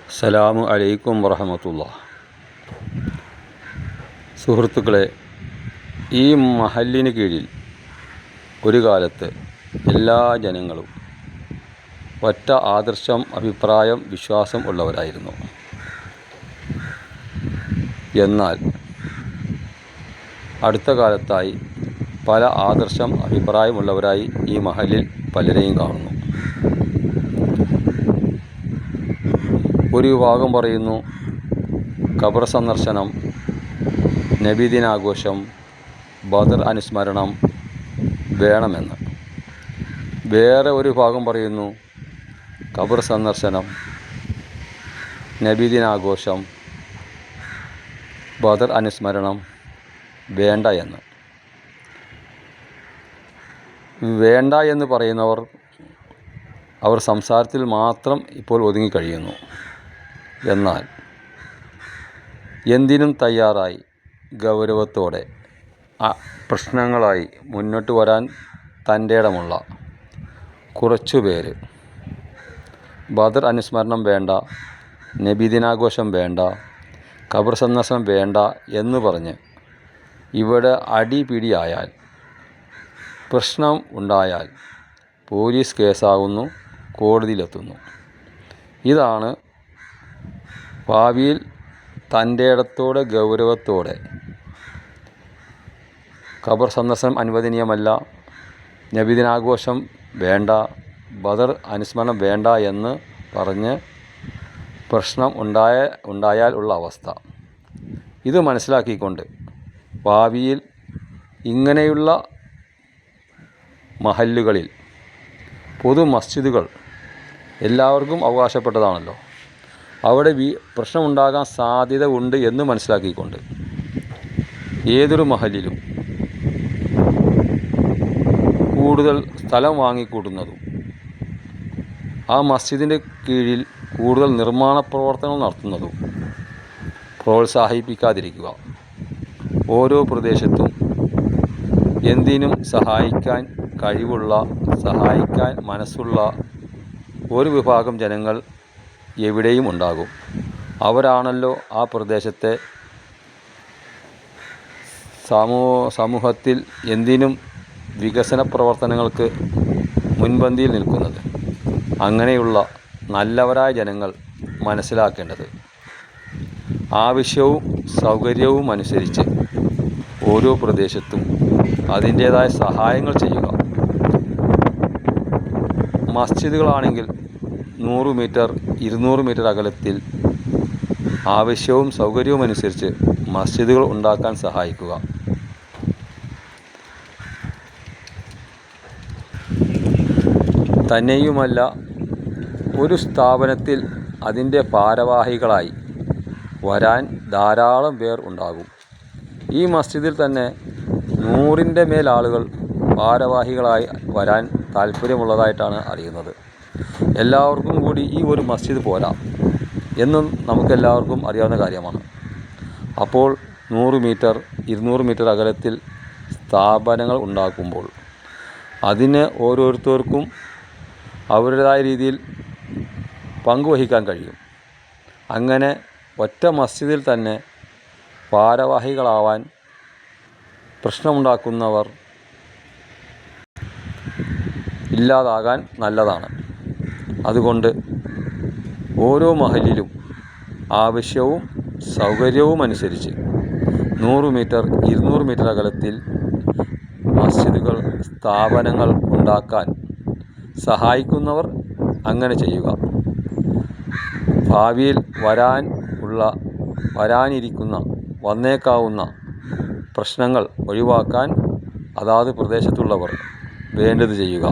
അസ്സലാമു അലൈക്കും വറഹമത്തുള്ളാഹി. സുഹൃത്തുക്കളെ, ഈ മഹല്ലിന് കീഴിൽ ഒരു കാലത്ത് എല്ലാ ജനങ്ങളും ഒറ്റ ആദർശം, അഭിപ്രായം, വിശ്വാസം ഉള്ളവരായിരുന്നു. എന്നാൽ അടുത്ത കാലത്തായി പല ആദർശം, അഭിപ്രായമുള്ളവരായി ഈ മഹല്ലിൽ പലരെയും കാണുന്നു. ഒരു വിഭാഗം പറയുന്നു ഖബർ സന്ദർശനം, നബിദിനാഘോഷം, ബദർ അനുസ്മരണം വേണമെന്ന്. വേറെ ഒരു വിഭാഗം പറയുന്നു ഖബർ സന്ദർശനം, നബിദിനാഘോഷം, ബദർ അനുസ്മരണം വേണ്ട എന്ന്. വേണ്ട എന്ന് പറയുന്നവർ അവർ സംസാരത്തിൽ മാത്രം ഇപ്പോൾ ഒതുങ്ങിക്കഴിയുന്നു. എന്നാൽ എന്തിനും തയ്യാറായി ഗൗരവത്തോടെ പ്രശ്നങ്ങളായി മുന്നോട്ട് വരാൻ തൻ്റെ ഇടമുള്ള കുറച്ചു പേര് ബദർ അനുസ്മരണം വേണ്ട, നബിദിനാഘോഷം വേണ്ട, ഖബർ സന്ദർശനം വേണ്ട എന്ന് പറഞ്ഞ് ഇവിടെ അടിപിടിയായാൽ, പ്രശ്നം ഉണ്ടായാൽ പോലീസ് കേസാകുന്നു, കോടതിയിലെത്തുന്നു. ഇതാണ് ഭാവിയിൽ തൻ്റെ ഇടത്തോടെ ഗൗരവത്തോടെ ഖബർ സന്ദർശനം അനുവദനീയമല്ല, നബിദിനാഘോഷം വേണ്ട, ബദർ അനുസ്മരണം വേണ്ട എന്ന് പറഞ്ഞ് പ്രശ്നം ഉണ്ടായാൽ ഉള്ള അവസ്ഥ. ഇത് മനസ്സിലാക്കിക്കൊണ്ട് ഭാവിയിൽ ഇങ്ങനെയുള്ള മഹല്ലുകളിൽ പൊതു മസ്ജിദുകൾ എല്ലാവർക്കും അവകാശപ്പെട്ടതാണല്ലോ, അവിടെ പ്രശ്നമുണ്ടാകാൻ സാധ്യത ഉണ്ട് എന്ന് മനസ്സിലാക്കിക്കൊണ്ട് ഏതൊരു മഹല്ലിലും കൂടുതൽ സ്ഥലം വാങ്ങിക്കൂട്ടുന്നതും ആ മസ്ജിദിൻ്റെ കീഴിൽ കൂടുതൽ നിർമ്മാണ പ്രവർത്തനങ്ങൾ നടത്തുന്നതും പ്രോത്സാഹിപ്പിക്കാതിരിക്കുക. ഓരോ പ്രദേശത്തും എന്തിനും സഹായിക്കാൻ കഴിവുള്ള, സഹായിക്കാൻ മനസ്സുള്ള ഒരു വിഭാഗം ജനങ്ങൾ എവിടെയും ഉണ്ടാകും. അവരാണല്ലോ ആ പ്രദേശത്തെ സമൂഹത്തിൽ എന്തിനും വികസന പ്രവർത്തനങ്ങൾക്ക് മുൻപന്തിയിൽ നിൽക്കുന്നത്. അങ്ങനെയുള്ള നല്ലവരായ ജനങ്ങൾ മനസ്സിലാക്കേണ്ടത് ആവശ്യവും സൗകര്യവും അനുസരിച്ച് ഓരോ പ്രദേശത്തും അതിൻ്റേതായ സഹായങ്ങൾ ചെയ്യുക. മസ്ജിദുകളാണെങ്കിൽ 100 മീറ്റർ 200 മീറ്റർ അകലത്തിൽ ആവശ്യവും സൗകര്യവും അനുസരിച്ച് മസ്ജിദുകൾ ഉണ്ടാക്കാൻ സഹായിക്കുക. തന്നെയുമല്ല, ഒരു സ്ഥാപനത്തിൽ അതിൻ്റെ ഭാരവാഹികളായി വരാൻ ധാരാളം പേർ ഉണ്ടാകും. ഈ മസ്ജിദിൽ തന്നെ 100ൻ്റെ മേൽ ആളുകൾ ഭാരവാഹികളായി വരാൻ താല്പര്യമുള്ളതായിട്ടാണ് അറിയുന്നത്. എല്ലാവർക്കും കൂടി ഈ ഒരു മസ്ജിദ് പോരാ എന്നും നമുക്കെല്ലാവർക്കും അറിയാവുന്ന കാര്യമാണ്. അപ്പോൾ 100 മീറ്റർ 200 മീറ്റർ അകലത്തിൽ സ്ഥാപനങ്ങൾ ഉണ്ടാക്കുമ്പോൾ അതിന് ഓരോരുത്തർക്കും അവരുടേതായ രീതിയിൽ പങ്കുവഹിക്കാൻ കഴിയും. അങ്ങനെ ഒറ്റ മസ്ജിദിൽ തന്നെ ഭാരവാഹികളാവാൻ പ്രശ്നമുണ്ടാക്കുന്നവർ ഇല്ലാതാകാൻ നല്ലതാണ്. അതുകൊണ്ട് ഓരോ മഹല്ലിലും ആവശ്യവും സൗകര്യവും അനുസരിച്ച് 100 മീറ്റർ 200 മീറ്റർ അകലത്തിൽ മസ്ജിദുകൾ, സ്ഥാപനങ്ങൾ ഉണ്ടാക്കാൻ സഹായിക്കുന്നവർ അങ്ങനെ ചെയ്യുക. ഭാവിയിൽ വന്നേക്കാവുന്ന പ്രശ്നങ്ങൾ ഒഴിവാക്കാൻ അതാത് പ്രദേശത്തുള്ളവർ വേണ്ടത് ചെയ്യുക.